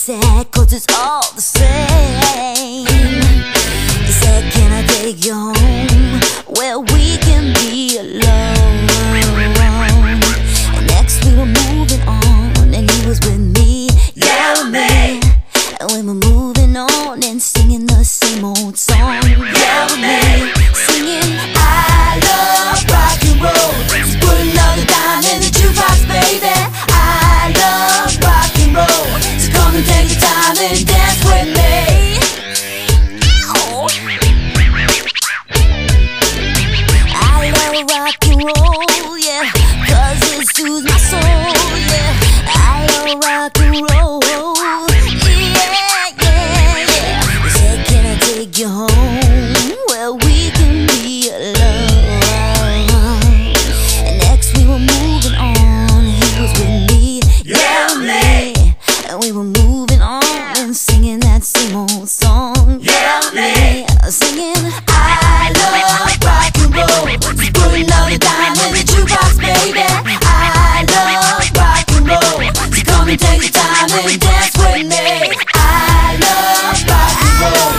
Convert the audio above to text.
sad, cause it's all the same. He said, can I take you home where we can be alone? And next we were moving on, and he was with me, yeah, with me. And we were moving on and singing the same old song, yeah, with me. Singing, I love rock and roll. Just put another dime in the jukebox, baby. I love rock and roll. So come and take your time and dance with me. Ow. I love rock and roll, yeah, cause it soothes my soul, yeah. I love rock and roll, yeah, yeah, yeah. He said, can I take you home where we can be alone? And next we were moving on, he was with me, yeah, with me. And we were moving on and singing that same old song, yeah, with me. Singing, I love rock and roll. Just put another dime in the jukebox, baby. I love rock and roll. So come and take your time and dance with me. I love rock and roll.